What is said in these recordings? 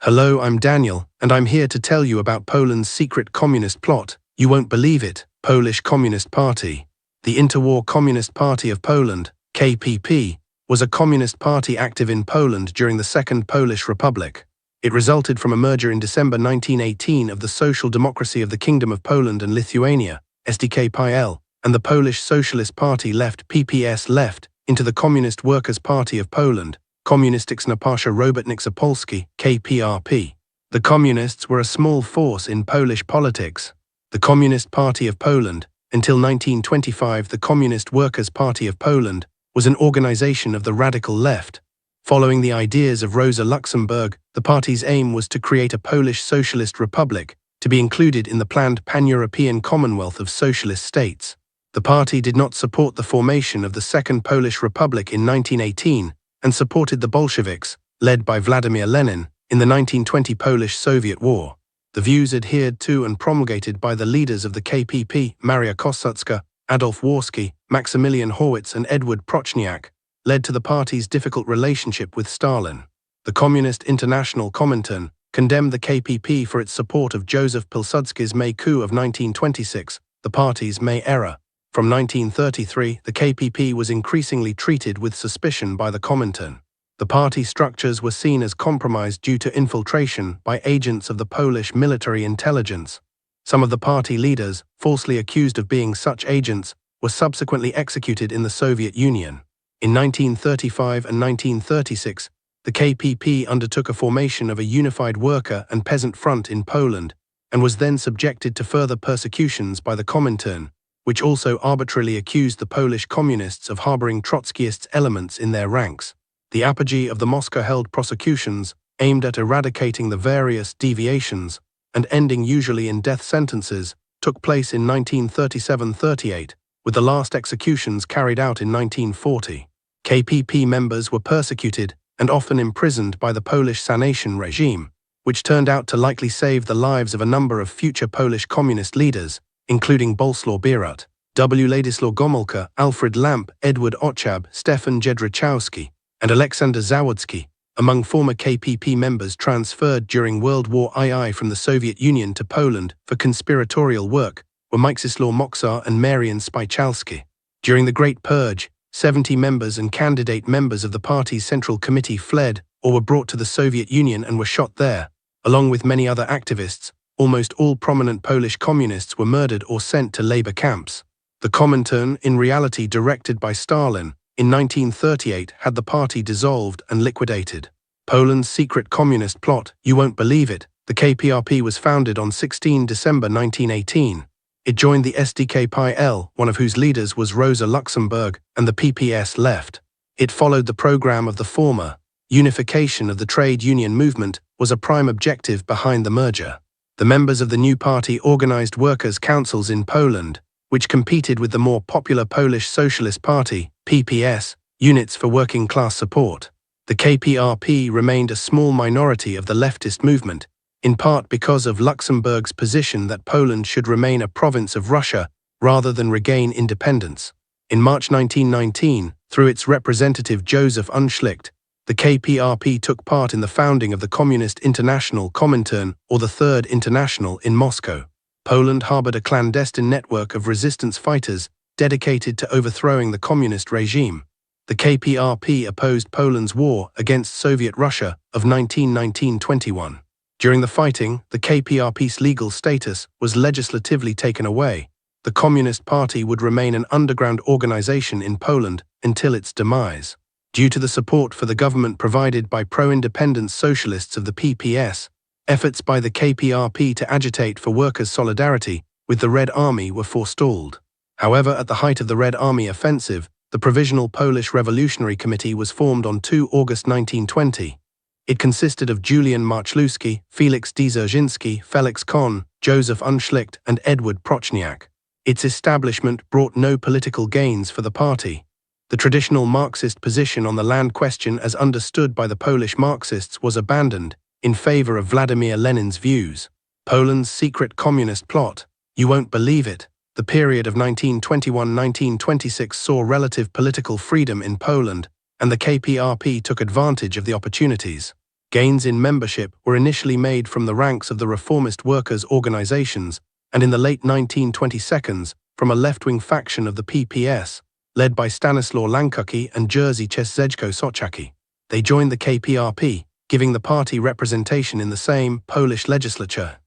Hello, I'm Daniel, and I'm here to tell you about Poland's secret communist plot. You won't believe it. Polish Communist Party. The interwar Communist Party of Poland, KPP, was a communist party active in Poland during the Second Polish Republic. It resulted from a merger in December 1918 of the Social Democracy of the Kingdom of Poland and Lithuania, SDKPiL, and the Polish Socialist Party PPS left, into the Communist Workers' Party of Poland, Komunistyczna Partia Robotnicza Polski, KPRP. The Communists were a small force in Polish politics. The Communist Party of Poland, until 1925 the Communist Workers' Party of Poland, was an organization of the radical left. Following the ideas of Rosa Luxemburg, the party's aim was to create a Polish Socialist Republic, to be included in the planned pan-European Commonwealth of socialist states. The party did not support the formation of the Second Polish Republic in 1918, and supported the Bolsheviks, led by Vladimir Lenin, in the 1920 Polish-Soviet War. The views adhered to and promulgated by the leaders of the KPP, Maria Kossucka, Adolf Warski, Maximilian Horwitz and Edward Prochniak, led to the party's difficult relationship with Stalin. The Communist International Comintern condemned the KPP for its support of Joseph Pilsudski's May coup of 1926, the party's May era. From 1933, the KPP was increasingly treated with suspicion by the Comintern. The party structures were seen as compromised due to infiltration by agents of the Polish military intelligence. Some of the party leaders, falsely accused of being such agents, were subsequently executed in the Soviet Union. In 1935 and 1936, the KPP undertook a formation of a unified worker and peasant front in Poland, and was then subjected to further persecutions by the Comintern, which also arbitrarily accused the Polish communists of harboring Trotskyist elements in their ranks. The apogee of the Moscow-held prosecutions, aimed at eradicating the various deviations and ending usually in death sentences, took place in 1937–38, with the last executions carried out in 1940. KPP members were persecuted and often imprisoned by the Polish Sanation regime, which turned out to likely save the lives of a number of future Polish communist leaders, including Bolesław Bierut, W. Ladisław Gomulka, Alfred Lamp, Edward Ochab, Stefan Jedrzejowski, and Aleksander Zawadzki. Among former KPP members transferred during World War II from the Soviet Union to Poland for conspiratorial work were Mieczysław Moczar and Marian Spychalski. During the Great Purge, 70 members and candidate members of the party's Central Committee fled or were brought to the Soviet Union and were shot there. Along with many other activists, almost all prominent Polish communists were murdered or sent to labor camps. The Comintern, in reality directed by Stalin, in 1938 had the party dissolved and liquidated. Poland's secret communist plot, you won't believe it. The KPRP was founded on 16 December 1918. It joined the SDKPiL, one of whose leaders was Rosa Luxemburg, and the PPS left. It followed the program of the former. Unification of the trade union movement was a prime objective behind the merger. The members of the new party organized workers' councils in Poland, which competed with the more popular Polish Socialist Party, PPS, units for working-class support. The KPRP remained a small minority of the leftist movement, in part because of Luxemburg's position that Poland should remain a province of Russia rather than regain independence. In March 1919, through its representative Joseph Unschlicht, the KPRP took part in the founding of the Communist International Comintern, or the Third International, in Moscow. Poland harbored a clandestine network of resistance fighters dedicated to overthrowing the communist regime. The KPRP opposed Poland's war against Soviet Russia of 1919–21. During the fighting, the KPRP's legal status was legislatively taken away. The Communist Party would remain an underground organization in Poland until its demise. Due to the support for the government provided by pro-independence socialists of the PPS, efforts by the KPRP to agitate for workers' solidarity with the Red Army were forestalled. However, at the height of the Red Army offensive, the Provisional Polish Revolutionary Committee was formed on 2 August 1920. It consisted of Julian Marchluski, Felix Dzierżynski, Felix Kohn, Joseph Unschlicht, and Edward Prochniak. Its establishment brought no political gains for the party. The traditional Marxist position on the land question as understood by the Polish Marxists was abandoned in favor of Vladimir Lenin's views. Poland's secret communist plot, you won't believe it. The period of 1921–1926 saw relative political freedom in Poland, and the KPRP took advantage of the opportunities. Gains in membership were initially made from the ranks of the reformist workers' organizations, and in the late 1920s from a left-wing faction of the PPS, led by Stanislaw Lankucki and Jerzy Czeszko-Sochacki. They joined the KPRP, giving the party representation in the same Polish legislature.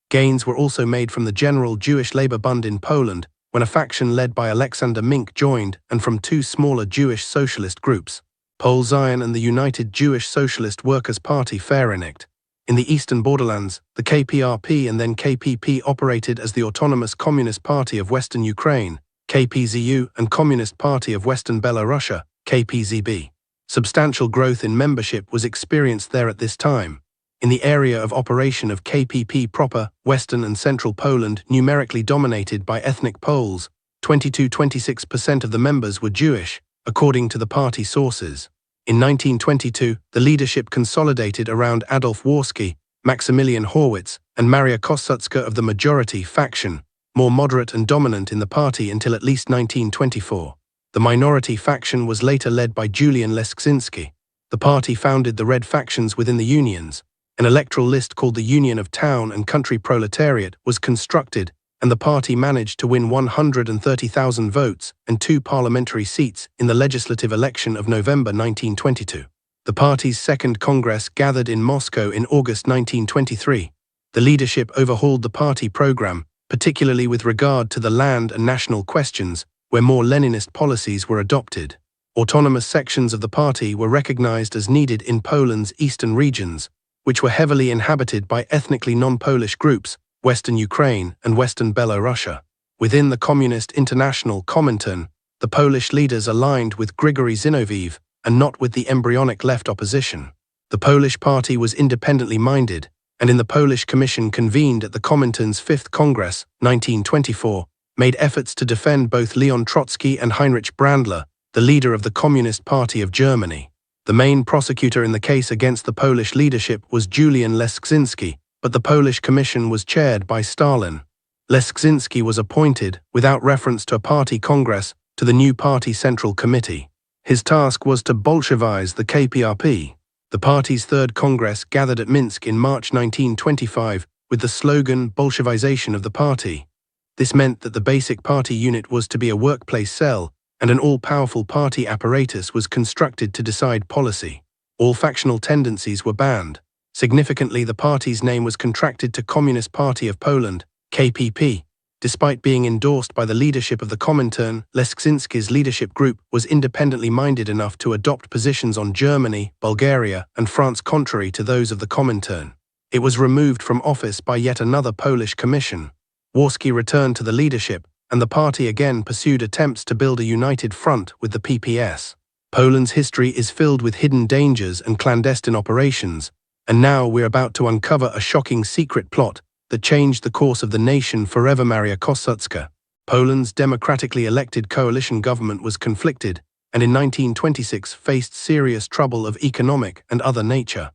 Gains were also made from the General Jewish Labour Bund in Poland, when a faction led by Aleksander Mink joined, and from two smaller Jewish socialist groups, Pole Zion and the United Jewish Socialist Workers' Party Vereinigt. In the eastern borderlands, the KPRP and then KPP operated as the Autonomous Communist Party of Western Ukraine, KPZU, and Communist Party of Western Belarus, KPZB. Substantial growth in membership was experienced there at this time. In the area of operation of KPP proper, Western and Central Poland, numerically dominated by ethnic Poles, 22–26% of the members were Jewish, according to the party sources. In 1922, the leadership consolidated around Adolf Warski, Maximilian Horwitz, and Maria Kossucka of the majority faction, more moderate and dominant in the party until at least 1924. The minority faction was later led by Julian Leszczynski. The party founded the Red factions within the unions. An electoral list called the Union of Town and Country Proletariat was constructed, and the party managed to win 130,000 votes and 2 parliamentary seats in the legislative election of November 1922. The party's second congress gathered in Moscow in August 1923. The leadership overhauled the party program, particularly with regard to the land and national questions, where more Leninist policies were adopted. Autonomous sections of the party were recognized as needed in Poland's eastern regions, which were heavily inhabited by ethnically non-Polish groups, Western Ukraine and Western Belarus. Within the Communist International Comintern, the Polish leaders aligned with Grigory Zinoviev and not with the embryonic left opposition. The Polish party was independently minded, and in the Polish Commission convened at the Comintern's 5th Congress, 1924, made efforts to defend both Leon Trotsky and Heinrich Brandler, the leader of the Communist Party of Germany. The main prosecutor in the case against the Polish leadership was Julian Leszczynski, but the Polish Commission was chaired by Stalin. Leszczynski was appointed, without reference to a party congress, to the new party central committee. His task was to Bolshevize the KPRP. The party's third congress gathered at Minsk in March 1925 with the slogan Bolshevization of the party. This meant that the basic party unit was to be a workplace cell, and an all-powerful party apparatus was constructed to decide policy. All factional tendencies were banned. Significantly, the party's name was contracted to Communist Party of Poland, KPP. Despite being endorsed by the leadership of the Comintern, Leszczynski's leadership group was independently minded enough to adopt positions on Germany, Bulgaria, and France contrary to those of the Comintern. It was removed from office by yet another Polish commission. Warski returned to the leadership, and the party again pursued attempts to build a united front with the PPS. Poland's history is filled with hidden dangers and clandestine operations, and now we're about to uncover a shocking secret plot that changed the course of the nation forever. Maria Kossucka. Poland's democratically elected coalition government was conflicted, and in 1926 faced serious trouble of economic and other nature.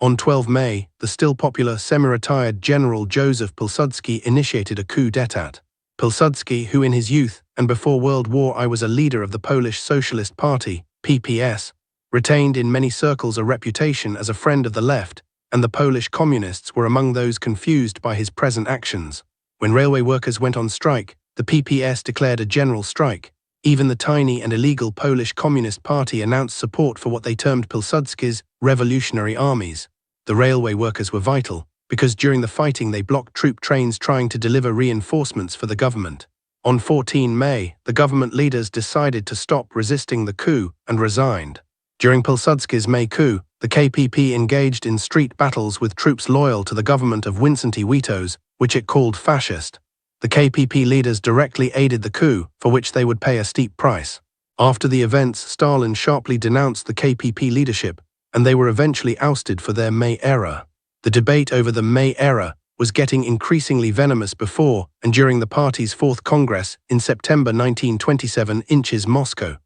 On 12 May, the still popular semi-retired General Józef Pilsudski initiated a coup d'état. Pilsudski, who in his youth and before World War I was a leader of the Polish Socialist Party, PPS, retained in many circles a reputation as a friend of the left, and the Polish communists were among those confused by his present actions. When railway workers went on strike, the PPS declared a general strike. Even the tiny and illegal Polish Communist Party announced support for what they termed Pilsudski's revolutionary armies. The railway workers were vital, because during the fighting they blocked troop trains trying to deliver reinforcements for the government. On 14 May, the government leaders decided to stop resisting the coup and resigned. During Pilsudski's May coup, the KPP engaged in street battles with troops loyal to the government of Wincenty Witos, which it called fascist. The KPP leaders directly aided the coup, for which they would pay a steep price. After the events, Stalin sharply denounced the KPP leadership, and they were eventually ousted for their May error. The debate over the May error was getting increasingly venomous before and during the party's 4th Congress in September 1927 in Moscow.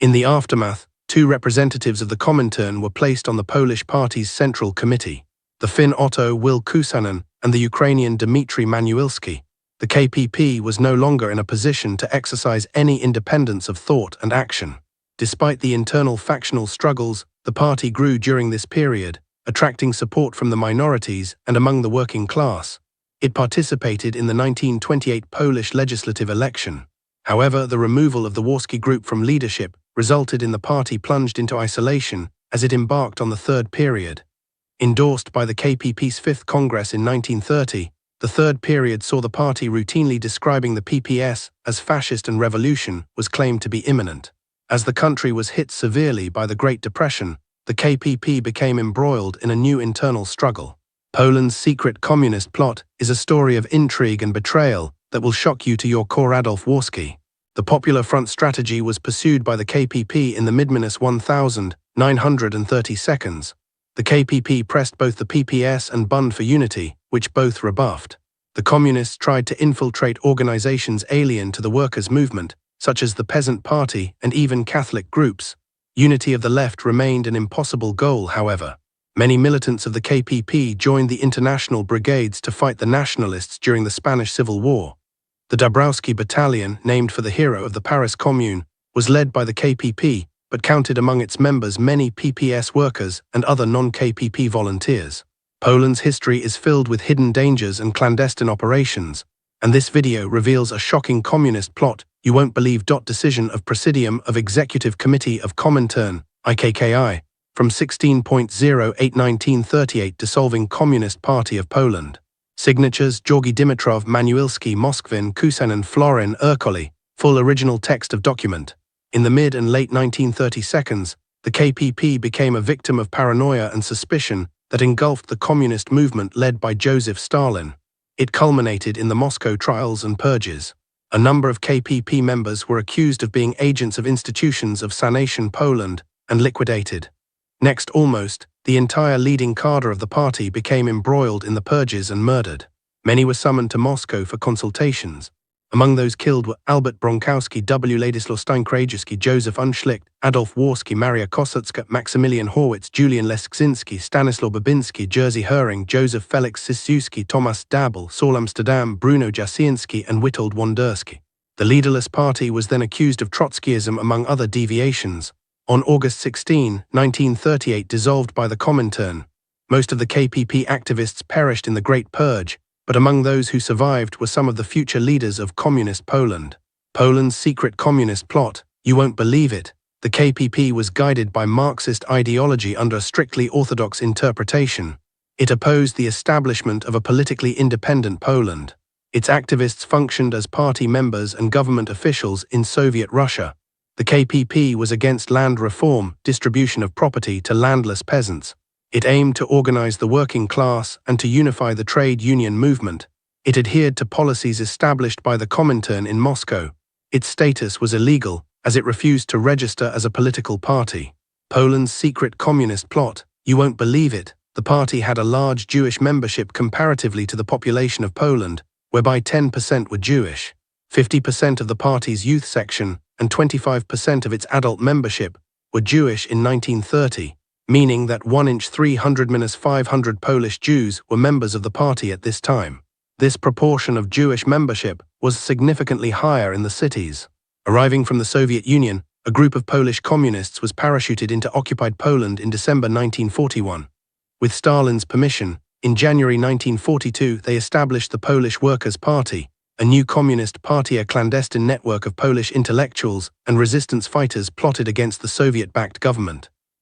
In the aftermath, 2 representatives of the Comintern were placed on the Polish party's Central Committee, the Finn Otto Will Kusanen and the Ukrainian Dmitry Manuilski. The KPP was no longer in a position to exercise any independence of thought and action. Despite the internal factional struggles, the party grew during this period, attracting support from the minorities and among the working class. It participated in the 1928 Polish legislative election. However, the removal of the Warski Group from leadership resulted in the party plunged into isolation as it embarked on the third period. Endorsed by the KPP's Fifth Congress in 1930, the third period saw the party routinely describing the PPS as fascist, and revolution was claimed to be imminent. As the country was hit severely by the Great Depression, the KPP became embroiled in a new internal struggle. Poland's secret communist plot is a story of intrigue and betrayal that will shock you to your core. Adolf Warski. The Popular Front strategy was pursued by the KPP in the mid-1930 seconds. The KPP pressed both the PPS and Bund for unity, which both rebuffed. The Communists tried to infiltrate organizations alien to the workers' movement, such as the Peasant Party and even Catholic groups. Unity of the left remained an impossible goal, however. Many militants of the KPP joined the international brigades to fight the nationalists during the Spanish Civil War. The Dabrowski Battalion, named for the hero of the Paris Commune, was led by the KPP, but counted among its members many PPS workers and other non-KPP volunteers. Poland's history is filled with hidden dangers and clandestine operations, and this video reveals a shocking communist plot you won't believe. Decision of Presidium of Executive Committee of Comintern, IKKI, from 16.08/1938 dissolving Communist Party of Poland. Signatures: Georgi Dimitrov, Manuilski, Moskvin, Kusenin, Florin, Ercoli. Full original text of document. In the mid and late 1930 seconds, the KPP became a victim of paranoia and suspicion that engulfed the communist movement led by Joseph Stalin. It culminated in the Moscow trials and purges. A number of KPP members were accused of being agents of institutions of Sanation Poland and liquidated. Next, almost the entire leading cadre of the party became embroiled in the purges and murdered. Many were summoned to Moscow for consultations. Among those killed were Albert Bronkowski, W. Ladisław Stańkrajewski, Joseph Unschlicht, Adolf Warski, Maria Kossucka, Maximilian Horwitz, Julian Leszczynski, Stanislaw Babinski, Jerzy Hering, Joseph Felix Siszewski, Tomasz Dabel, Saul Amsterdam, Bruno Jasiński, and Witold Wonderski. The leaderless party was then accused of Trotskyism among other deviations. On August 16, 1938, dissolved by the Comintern. Most of the KPP activists perished in the Great Purge, but among those who survived were some of the future leaders of Communist Poland. Poland's secret communist plot, you won't believe it. The KPP was guided by Marxist ideology under a strictly orthodox interpretation. It opposed the establishment of a politically independent Poland. Its activists functioned as party members and government officials in Soviet Russia. The KPP was against land reform, distribution of property to landless peasants. It aimed to organize the working class and to unify the trade union movement. It adhered to policies established by the Comintern in Moscow. Its status was illegal, as it refused to register as a political party. Poland's secret communist plot, you won't believe it. The party had a large Jewish membership comparatively to the population of Poland, whereby 10% were Jewish. 50% of the party's youth section and 25% of its adult membership were Jewish in 1930. Meaning that 1 in 300-500 Polish Jews were members of the party at this time. This proportion of Jewish membership was significantly higher in the cities. Arriving from the Soviet Union, a group of Polish communists was parachuted into occupied Poland in December 1941. With Stalin's permission, in January 1942 they established the Polish Workers' Party, a new communist party. A clandestine network of Polish intellectuals and resistance fighters plotted against the Soviet-backed government.